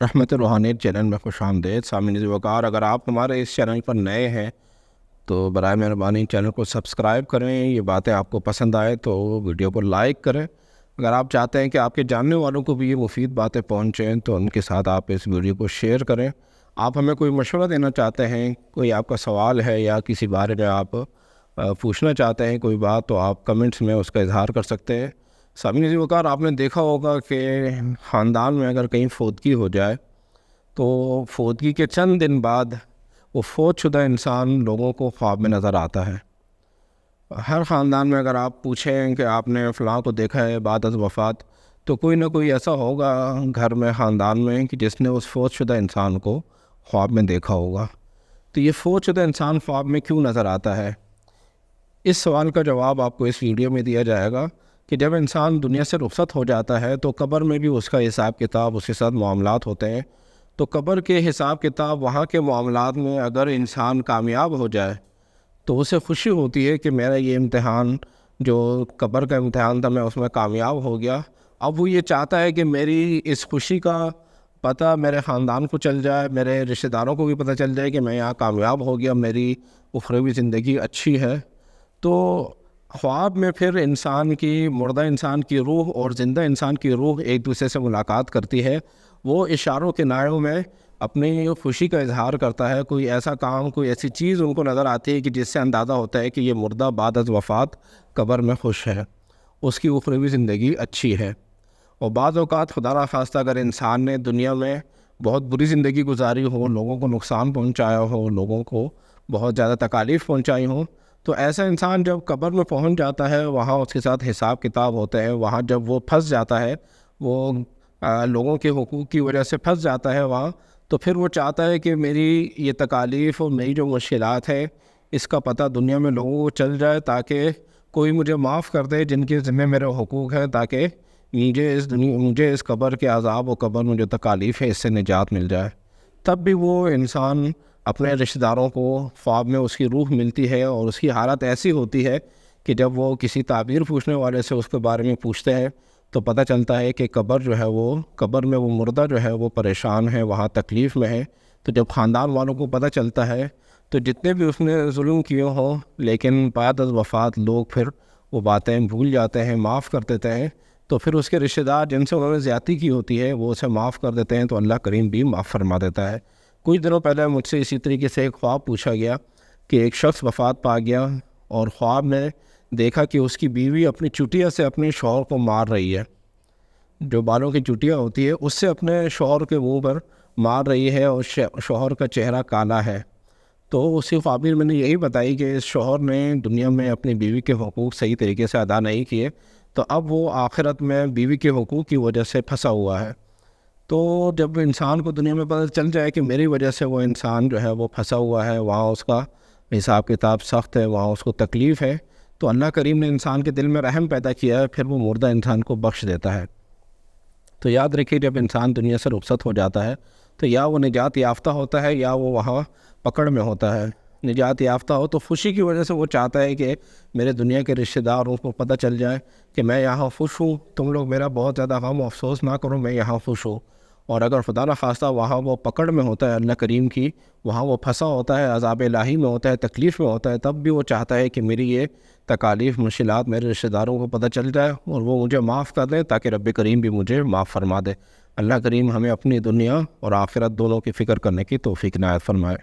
رحمت روحانیت چینل میں خوش آمدید سامعین وقار۔ اگر آپ ہمارے اس چینل پر نئے ہیں تو برائے مہربانی چینل کو سبسکرائب کریں۔ یہ باتیں آپ کو پسند آئے تو ویڈیو کو لائک کریں۔ اگر آپ چاہتے ہیں کہ آپ کے جاننے والوں کو بھی یہ مفید باتیں پہنچیں تو ان کے ساتھ آپ اس ویڈیو کو شیئر کریں۔ آپ ہمیں کوئی مشورہ دینا چاہتے ہیں، کوئی آپ کا سوال ہے یا کسی بارے میں آپ پوچھنا چاہتے ہیں کوئی بات، تو آپ کمنٹس میں اس کا اظہار کر سکتے ہیں۔ سامعین وقار، آپ نے دیکھا ہوگا کہ خاندان میں اگر کہیں فوتگی ہو جائے تو فوتگی کے چند دن بعد وہ فوت شدہ انسان لوگوں کو خواب میں نظر آتا ہے۔ ہر خاندان میں اگر آپ پوچھیں کہ آپ نے فلاں کو دیکھا ہے بعد از وفات، تو کوئی نہ کوئی ایسا ہوگا گھر میں، خاندان میں، کہ جس نے اس فوت شدہ انسان کو خواب میں دیکھا ہوگا۔ تو یہ فوت شدہ انسان خواب میں کیوں نظر آتا ہے؟ اس سوال کا جواب آپ کو اس ویڈیو میں دیا جائے گا کہ جب انسان دنیا سے رخصت ہو جاتا ہے تو قبر میں بھی اس کا حساب کتاب، اس کے ساتھ معاملات ہوتے ہیں۔ تو قبر کے حساب کتاب، وہاں کے معاملات میں اگر انسان کامیاب ہو جائے تو اسے خوشی ہوتی ہے کہ میرا یہ امتحان، جو قبر کا امتحان تھا، میں اس میں کامیاب ہو گیا۔ اب وہ یہ چاہتا ہے کہ میری اس خوشی کا پتہ میرے خاندان کو چل جائے، میرے رشتہ داروں کو بھی پتہ چل جائے کہ میں یہاں کامیاب ہو گیا، میری اخروی زندگی اچھی ہے۔ تو خواب میں پھر انسان کی، مردہ انسان کی روح اور زندہ انسان کی روح ایک دوسرے سے ملاقات کرتی ہے۔ وہ اشاروں کے ناڑوں میں اپنی خوشی کا اظہار کرتا ہے۔ کوئی ایسا کام، کوئی ایسی چیز ان کو نظر آتی ہے کہ جس سے اندازہ ہوتا ہے کہ یہ مردہ بعد از وفات قبر میں خوش ہے، اس کی اخروی زندگی اچھی ہے۔ اور بعض اوقات خدا نخواستہ اگر انسان نے دنیا میں بہت بری زندگی گزاری ہو، لوگوں کو نقصان پہنچایا ہو، لوگوں کو بہت زیادہ تکالیف پہنچائی ہوں، تو ایسا انسان جب قبر میں پہنچ جاتا ہے، وہاں اس کے ساتھ حساب کتاب ہوتا ہے۔ وہاں جب وہ پھنس جاتا ہے، وہ لوگوں کے حقوق کی وجہ سے پھنس جاتا ہے وہاں، تو پھر وہ چاہتا ہے کہ میری یہ تکالیف اور میری جو مشکلات ہے، اس کا پتہ دنیا میں لوگوں کو چل جائے تاکہ کوئی مجھے معاف کر دے جن کے ذمہ میرے حقوق ہیں، تاکہ مجھے اس قبر کے عذاب و قبر میں جو تکالیف ہے اس سے نجات مل جائے۔ تب بھی وہ انسان اپنے رشتہ داروں کو خواب میں اس کی روح ملتی ہے، اور اس کی حالت ایسی ہوتی ہے کہ جب وہ کسی تعبیر پوچھنے والے سے اس کے بارے میں پوچھتے ہیں تو پتہ چلتا ہے کہ قبر جو ہے، وہ قبر میں وہ مردہ جو ہے وہ پریشان ہے، وہاں تکلیف میں ہے۔ تو جب خاندان والوں کو پتہ چلتا ہے تو جتنے بھی اس نے ظلم کیے ہوں، لیکن بعد از وفات لوگ پھر وہ باتیں بھول جاتے ہیں، معاف کر دیتے ہیں۔ تو پھر اس کے رشتہ دار جن سے انہوں نے زیادتی کی ہوتی ہے وہ اسے معاف کر دیتے ہیں، تو اللہ کریم بھی معاف فرما دیتا ہے۔ کچھ دنوں پہلے مجھ سے اسی طریقے سے ایک خواب پوچھا گیا کہ ایک شخص وفات پا گیا، اور خواب میں دیکھا کہ اس کی بیوی اپنی چٹیا سے اپنے شوہر کو مار رہی ہے، جو بالوں کی چٹیا ہوتی ہے اس سے اپنے شوہر کے منہ پر مار رہی ہے، اور شوہر کا چہرہ کالا ہے۔ تو اسی تعبیر میں نے یہی بتائی کہ اس شوہر نے دنیا میں اپنی بیوی کے حقوق صحیح طریقے سے ادا نہیں کیے، تو اب وہ آخرت میں بیوی کے حقوق کی وجہ سے پھنسا ہوا ہے۔ تو جب انسان کو دنیا میں پتہ چل جائے کہ میری وجہ سے وہ انسان جو ہے وہ پھنسا ہوا ہے، وہاں اس کا حساب کتاب سخت ہے، وہاں اس کو تکلیف ہے، تو اللہ کریم نے انسان کے دل میں رحم پیدا کیا ہے، پھر وہ مردہ انسان کو بخش دیتا ہے۔ تو یاد رکھیے، جب انسان دنیا سے رخصت ہو جاتا ہے تو یا وہ نجات یافتہ ہوتا ہے یا وہ وہاں پکڑ میں ہوتا ہے۔ نجات یافتہ ہو تو خوشی کی وجہ سے وہ چاہتا ہے کہ میرے دنیا کے رشتہ داروں کو پتہ چل جائے کہ میں یہاں خوش ہوں، تم لوگ میرا بہت زیادہ غم و افسوس نہ کرو، میں یہاں خوش ہوں۔ اور اگر خدا نخواستہ وہاں وہ پکڑ میں ہوتا ہے اللہ کریم کی، وہاں وہ پھنسا ہوتا ہے، عذاب الہی میں ہوتا ہے، تکلیف میں ہوتا ہے، تب بھی وہ چاہتا ہے کہ میری یہ تکالیف، مشکلات میرے رشتہ داروں کو پتہ چل جائے اور وہ مجھے معاف کر دیں، تاکہ رب کریم بھی مجھے معاف فرما دے۔ اللہ کریم ہمیں اپنی دنیا اور آخرت دونوں کی فکر کرنے کی توفیق عنایت فرمائے۔